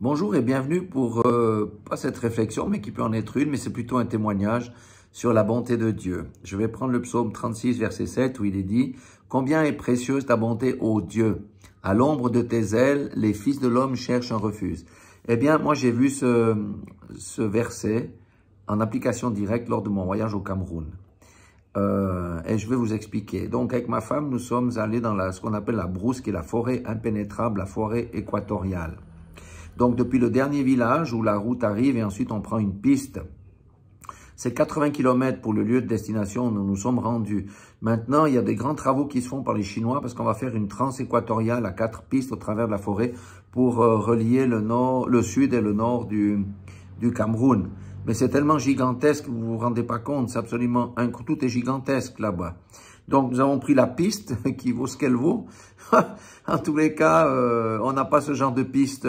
Bonjour et bienvenue pour, pas cette réflexion, mais qui peut en être une, mais c'est plutôt un témoignage sur la bonté de Dieu. Je vais prendre le psaume 36, verset 7, où il est dit « Combien est précieuse ta bonté, ô Dieu! À l'ombre de tes ailes, les fils de l'homme cherchent un refuge. » Eh bien, moi j'ai vu ce verset en application directe lors de mon voyage au Cameroun. Et je vais vous expliquer. Donc, avec ma femme, nous sommes allés dans ce qu'on appelle la brousse, qui est la forêt impénétrable, la forêt équatoriale. Donc, depuis le dernier village où la route arrive et ensuite on prend une piste, c'est 80 km pour le lieu de destination où nous nous sommes rendus. Maintenant, il y a des grands travaux qui se font par les Chinois parce qu'on va faire une transéquatoriale à 4 pistes au travers de la forêt pour relier le sud et le nord du Cameroun. Mais c'est tellement gigantesque, vous vous rendez pas compte, c'est absolument tout est gigantesque là-bas. Donc nous avons pris la piste qui vaut ce qu'elle vaut. En tous les cas, on n'a pas ce genre de piste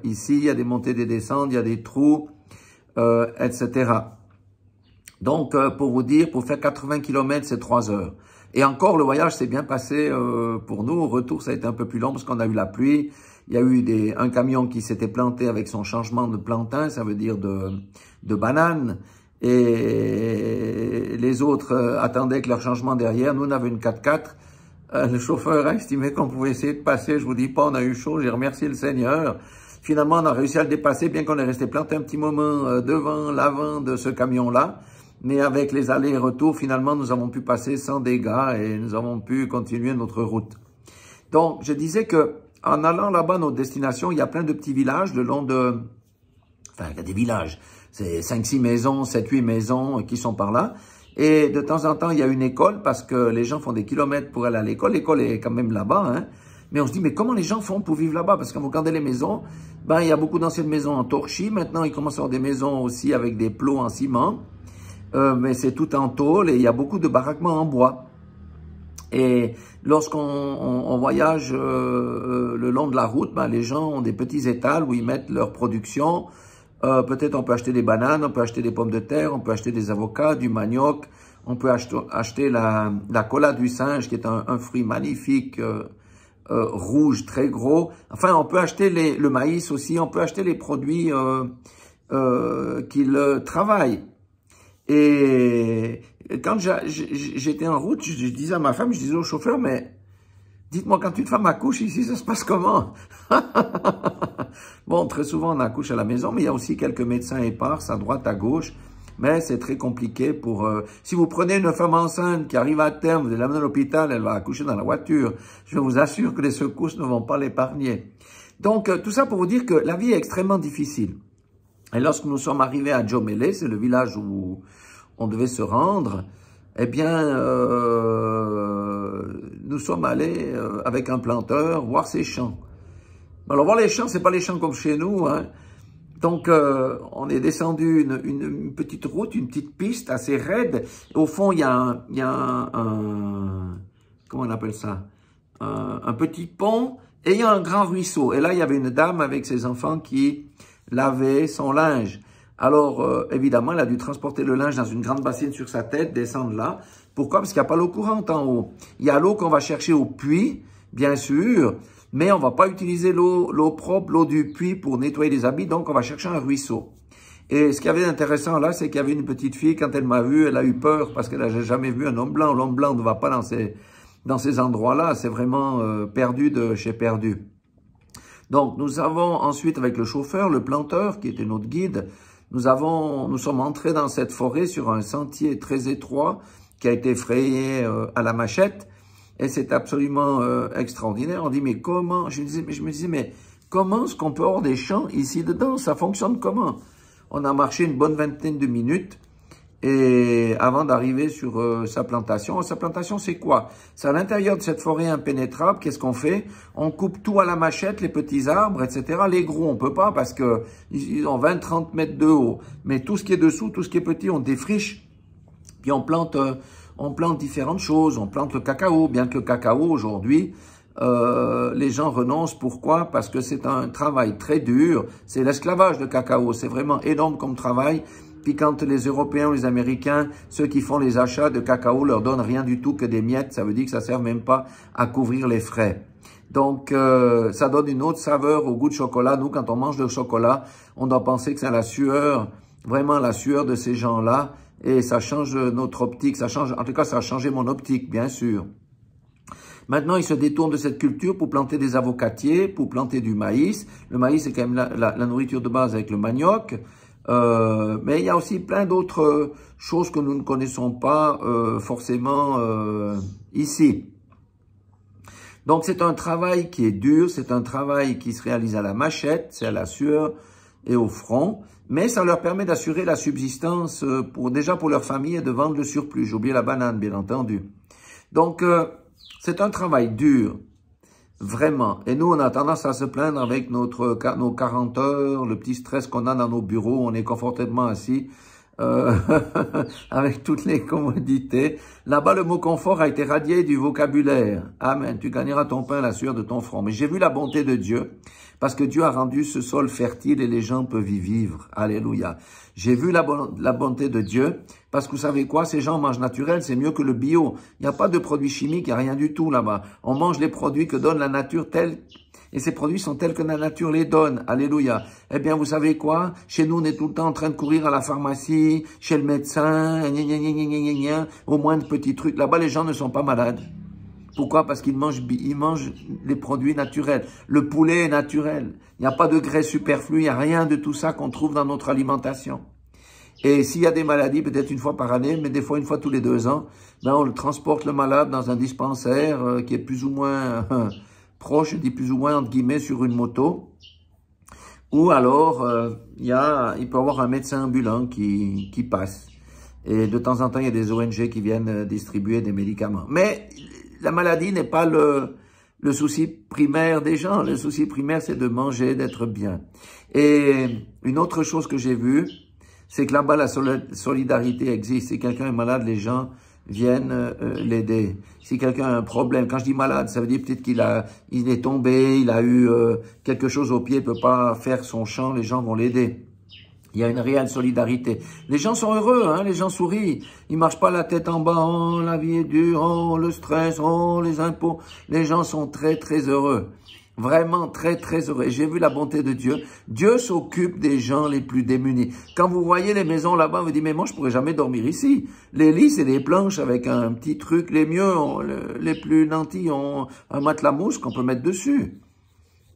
ici, il y a des montées, des descentes, il y a des trous, etc. Donc pour vous dire, pour faire 80 km, c'est 3 heures. Et encore, le voyage s'est bien passé pour nous. Au retour, ça a été un peu plus long parce qu'on a eu la pluie. Il y a eu un camion qui s'était planté avec son changement de plantain, ça veut dire de banane. Et les autres attendaient avec leur changement derrière. Nous, on avait une 4x4. Le chauffeur a estimé qu'on pouvait essayer de passer. Je vous dis pas, on a eu chaud. J'ai remercié le Seigneur. Finalement, on a réussi à le dépasser, bien qu'on est resté planté un petit moment devant l'avant de ce camion-là. Mais avec les allers et retours, finalement, nous avons pu passer sans dégâts et nous avons pu continuer notre route. Donc, je disais que en allant là-bas, notre destination, il y a plein de petits villages le long de... Enfin, il y a des villages. C'est 5-6 maisons, 7-8 maisons qui sont par là. Et de temps en temps, il y a une école parce que les gens font des kilomètres pour aller à l'école. L'école est quand même là-bas, hein. Mais on se dit, mais comment les gens font pour vivre là-bas? Parce que quand vous regardez les maisons, il y a beaucoup d'anciennes maisons en torchis. Maintenant, ils commencent à avoir des maisons aussi avec des plots en ciment. Mais c'est tout en tôle et il y a beaucoup de baraquements en bois. Et lorsqu'on voyage le long de la route, les gens ont des petits étals où ils mettent leur production. Peut-être on peut acheter des bananes, on peut acheter des pommes de terre, on peut acheter des avocats, du manioc, on peut acheter la cola du singe qui est un fruit magnifique, rouge, très gros. Enfin, on peut acheter le maïs aussi, on peut acheter les produits qu'ils travaillent. Et quand j'étais en route, je disais à ma femme, je disais au chauffeur, mais dites-moi, quand une femme accouche ici, ça se passe comment? Bon, très souvent, on accouche à la maison, mais il y a aussi quelques médecins épars, à droite, à gauche. Mais c'est très compliqué pour... si vous prenez une femme enceinte qui arrive à terme, vous allez l'amener à l'hôpital, elle va accoucher dans la voiture. Je vous assure que les secousses ne vont pas l'épargner. Donc, tout ça pour vous dire que la vie est extrêmement difficile. Et lorsque nous sommes arrivés à Djomélé, c'est le village où on devait se rendre, eh bien, nous sommes allés avec un planteur voir ses champs. Alors, voir les champs, c'est pas les champs comme chez nous, hein. Donc, on est descendu une petite route, une petite piste assez raide. Au fond, il y a un comment on appelle ça? Un petit pont et il y a un grand ruisseau. Et là, il y avait une dame avec ses enfants qui lavait son linge. Alors, évidemment, elle a dû transporter le linge dans une grande bassine sur sa tête, descendre là. Pourquoi? Parce qu'il n'y a pas l'eau courante en haut. Il y a l'eau qu'on va chercher au puits, bien sûr, mais on va pas utiliser l'eau propre, l'eau du puits pour nettoyer les habits, donc on va chercher un ruisseau. Et ce qu'il y avait d'intéressant là, c'est qu'il y avait une petite fille, quand elle m'a vu, elle a eu peur parce qu'elle n'a jamais vu un homme blanc. L'homme blanc ne va pas dans ces endroits-là, c'est vraiment perdu de chez perdu. Donc, nous avons ensuite, avec le chauffeur, le planteur, qui était notre guide, nous sommes entrés dans cette forêt sur un sentier très étroit qui a été frayé à la machette. Et c'est absolument extraordinaire. On dit, mais comment? Je me disais, mais comment est-ce qu'on peut avoir des champs ici dedans? Ça fonctionne comment? On a marché une bonne vingtaine de minutes. Et avant d'arriver sur sa plantation, c'est quoi? C'est à l'intérieur de cette forêt impénétrable, qu'est-ce qu'on fait? On coupe tout à la machette, les petits arbres, etc. Les gros, on peut pas parce que ils ont 20-30 mètres de haut. Mais tout ce qui est dessous, tout ce qui est petit, on défriche. Puis on plante différentes choses. On plante le cacao, bien que le cacao, aujourd'hui, les gens renoncent. Pourquoi? Parce que c'est un travail très dur. C'est l'esclavage de cacao. C'est vraiment énorme comme travail. Puis quand les Européens ou les Américains, ceux qui font les achats de cacao, leur donnent rien du tout que des miettes, ça veut dire que ça ne sert même pas à couvrir les frais. Donc, ça donne une autre saveur au goût de chocolat. Nous, quand on mange le chocolat, on doit penser que c'est la sueur, vraiment la sueur de ces gens-là. Et ça change notre optique, ça change, en tout cas, ça a changé mon optique, bien sûr. Maintenant, ils se détournent de cette culture pour planter des avocatiers, pour planter du maïs. Le maïs, c'est quand même la nourriture de base avec le manioc. Mais il y a aussi plein d'autres choses que nous ne connaissons pas forcément ici. Donc, c'est un travail qui est dur, c'est un travail qui se réalise à la machette, c'est à la sueur et au front, mais ça leur permet d'assurer la subsistance déjà pour leur famille et de vendre le surplus. J'ai oublié la banane, bien entendu. Donc, c'est un travail dur, vraiment. Et nous, on a tendance à se plaindre avec nos 40 heures, le petit stress qu'on a dans nos bureaux, on est confortablement assis, avec toutes les commodités. Là-bas, le mot confort a été radié du vocabulaire. Amen. Tu gagneras ton pain à la sueur de ton front. Mais j'ai vu la bonté de Dieu, parce que Dieu a rendu ce sol fertile et les gens peuvent y vivre. Alléluia. J'ai vu la bonté de Dieu, parce que vous savez quoi, ces gens mangent naturel, c'est mieux que le bio. Il n'y a pas de produits chimiques, il n'y a rien du tout là-bas. On mange les produits que donne la nature et ces produits sont tels que la nature les donne. Alléluia. Eh bien, vous savez quoi? Chez nous, on est tout le temps en train de courir à la pharmacie, chez le médecin, au moins de petits trucs. Là-bas, les gens ne sont pas malades. Pourquoi? Parce qu'ils mangent les produits naturels. Le poulet est naturel. Il n'y a pas de graisse superflue, il n'y a rien de tout ça qu'on trouve dans notre alimentation. Et s'il y a des maladies, peut-être une fois par année, mais des fois une fois tous les 2 ans, ben on le transporte le malade dans un dispensaire qui est plus ou moins proche, je dis plus ou moins entre guillemets, sur une moto. Ou alors, il peut y avoir un médecin ambulant qui passe. Et de temps en temps, il y a des ONG qui viennent distribuer des médicaments. Mais la maladie n'est pas le souci primaire des gens. Le souci primaire, c'est de manger, d'être bien. Et une autre chose que j'ai vue, c'est que là-bas, la solidarité existe. Si quelqu'un est malade, les gens viennent l'aider. Si quelqu'un a un problème, quand je dis malade, ça veut dire peut-être il est tombé, il a eu quelque chose au pied, il peut pas faire son chant, les gens vont l'aider. Il y a une réelle solidarité. Les gens sont heureux, hein, les gens sourient. Ils marchent pas la tête en bas, oh, la vie est dure, oh, le stress, oh, les impôts. Les gens sont très, très heureux. Vraiment très, très heureux. J'ai vu la bonté de Dieu. Dieu s'occupe des gens les plus démunis. Quand vous voyez les maisons là-bas, vous dites, mais moi, je pourrais jamais dormir ici. Les lits, c'est des planches avec un petit truc. Les mieux, les plus nantis ont un matelas mousse qu'on peut mettre dessus.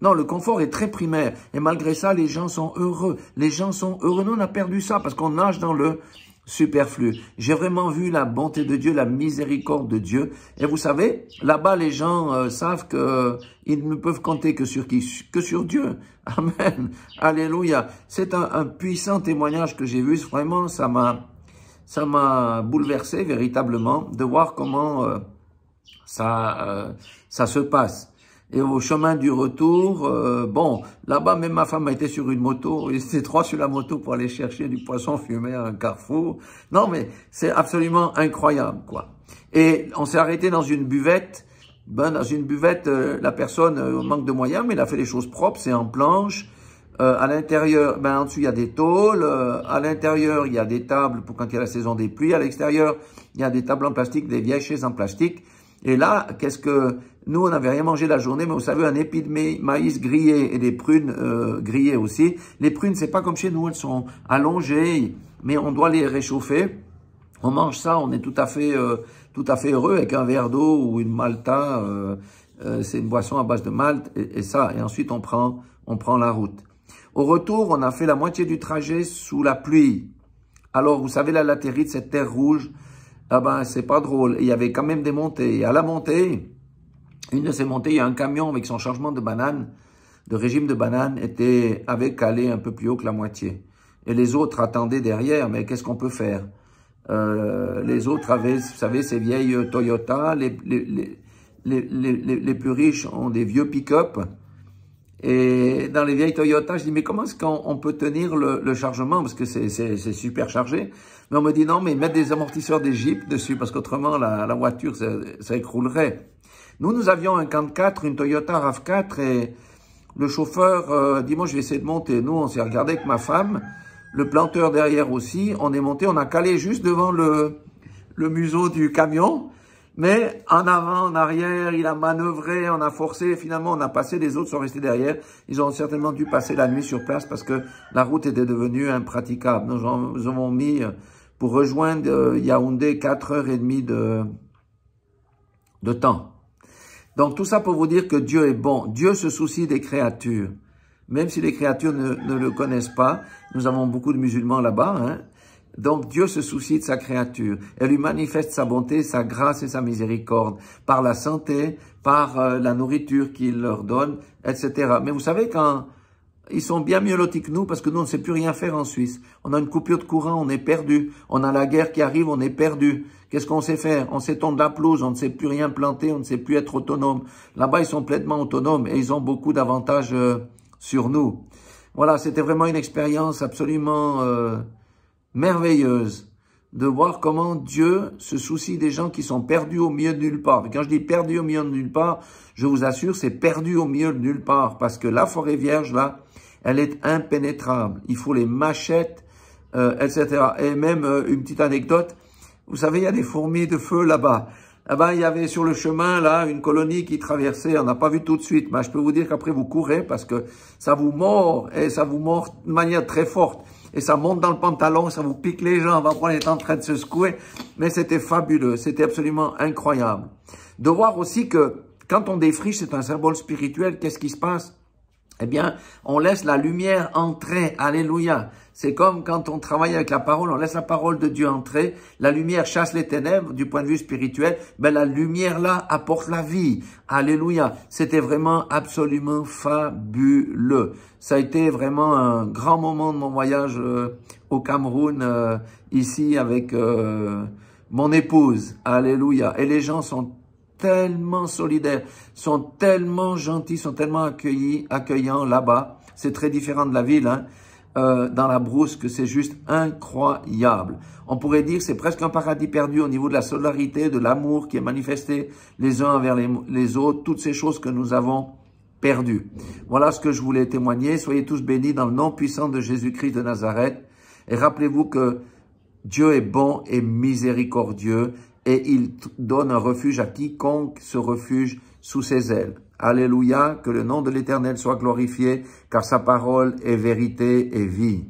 Non, le confort est très primaire. Et malgré ça, les gens sont heureux. Les gens sont heureux. Nous, on a perdu ça parce qu'on nage dans le superflu. J'ai vraiment vu la bonté de Dieu, la miséricorde de Dieu. Et vous savez, là-bas, les gens savent qu'ils ne peuvent compter que sur qui? Que sur Dieu. Amen. Alléluia. C'est un puissant témoignage que j'ai vu. Vraiment, ça m'a bouleversé véritablement de voir comment ça se passe. Et au chemin du retour, bon, là-bas, même ma femme a été sur une moto, et c'était 3 sur la moto pour aller chercher du poisson fumé à un carrefour. Non, mais c'est absolument incroyable, quoi. Et on s'est arrêté dans une buvette. Ben, dans une buvette, la personne manque de moyens, mais elle a fait les choses propres, c'est en planche. À l'intérieur, ben, en dessous, il y a des tôles. À l'intérieur, il y a des tables pour quand il y a la saison des pluies. À l'extérieur, il y a des tables en plastique, des vieilles chaises en plastique. Et là, nous, on n'avait rien mangé la journée, mais vous savez, un épi de maïs grillé et des prunes grillées aussi. Les prunes, c'est pas comme chez nous, elles sont allongées, mais on doit les réchauffer. On mange ça, on est tout à fait heureux avec un verre d'eau ou une malta. C'est une boisson à base de malt et ça. Et ensuite, on prend la route. Au retour, on a fait la moitié du trajet sous la pluie. Alors, vous savez, la latérite, cette terre rouge, ah ben, c'est pas drôle. Il y avait quand même des montées. Et à la montée, une de ces montées, il y a un camion avec son changement de banane, de régime de banane, avait calé un peu plus haut que la moitié. Et les autres attendaient derrière, mais qu'est-ce qu'on peut faire? Les autres avaient, vous savez, ces vieilles Toyota. Les plus riches ont des vieux pick-up. Et dans les vieilles Toyota, je dis, mais comment est-ce qu'on peut tenir le chargement? Parce que c'est super chargé. Mais on me dit, non, mais mettre des amortisseurs des Jeeps dessus, parce qu'autrement, la voiture, ça écroulerait. Nous avions un 4x4, une Toyota RAV4, et le chauffeur dit, moi, je vais essayer de monter. Nous, on s'est regardé avec ma femme, le planteur derrière aussi. On est monté, on a calé juste devant le museau du camion. Mais en avant, en arrière, il a manœuvré, on a forcé, finalement on a passé, les autres sont restés derrière. Ils ont certainement dû passer la nuit sur place parce que la route était devenue impraticable. Nous avons mis, pour rejoindre Yaoundé, 4h30 de temps. Donc tout ça pour vous dire que Dieu est bon. Dieu se soucie des créatures. Même si les créatures ne le connaissent pas, nous avons beaucoup de musulmans là-bas, hein. Donc Dieu se soucie de sa créature. Elle lui manifeste sa bonté, sa grâce et sa miséricorde par la santé, par la nourriture qu'il leur donne, etc. Mais vous savez, quand ils sont bien mieux lotis que nous, parce que nous, on ne sait plus rien faire en Suisse. On a une coupure de courant, on est perdu. On a la guerre qui arrive, on est perdu. Qu'est-ce qu'on sait faire? On sait tondre la pelouse, on ne sait plus rien planter, on ne sait plus être autonome. Là-bas, ils sont pleinement autonomes et ils ont beaucoup d'avantages sur nous. Voilà, c'était vraiment une expérience absolument merveilleuse de voir comment Dieu se soucie des gens qui sont perdus au milieu de nulle part. Et quand je dis perdu au milieu de nulle part, je vous assure, c'est perdu au milieu de nulle part parce que la forêt vierge, là, elle est impénétrable. Il faut les machettes, etc. Et même, une petite anecdote, vous savez, il y a des fourmis de feu là-bas. Là-bas, il y avait sur le chemin, là, une colonie qui traversait. On n'a pas vu tout de suite, mais je peux vous dire qu'après, vous courez parce que ça vous mord, et ça vous mord de manière très forte. Et ça monte dans le pantalon, ça vous pique les jambes, après on est en train de se secouer. Mais c'était fabuleux, c'était absolument incroyable. De voir aussi que quand on défriche, c'est un symbole spirituel, qu'est-ce qui se passe? Eh bien, on laisse la lumière entrer, alléluia. C'est comme quand on travaille avec la parole, on laisse la parole de Dieu entrer, la lumière chasse les ténèbres du point de vue spirituel, ben la lumière là apporte la vie, alléluia. C'était vraiment absolument fabuleux. Ça a été vraiment un grand moment de mon voyage au Cameroun, ici avec mon épouse, alléluia. Et les gens sont tellement solidaires, sont tellement gentils, sont tellement accueillants là-bas. C'est très différent de la ville, hein. Dans la brousse, que c'est juste incroyable. On pourrait dire que c'est presque un paradis perdu au niveau de la solidarité, de l'amour qui est manifesté les uns envers les autres, toutes ces choses que nous avons perdues. Voilà ce que je voulais témoigner. Soyez tous bénis dans le nom puissant de Jésus-Christ de Nazareth. Et rappelez-vous que Dieu est bon et miséricordieux et il donne un refuge à quiconque se refuge sous ses ailes. Alléluia, que le nom de l'Éternel soit glorifié, car sa parole est vérité et vie.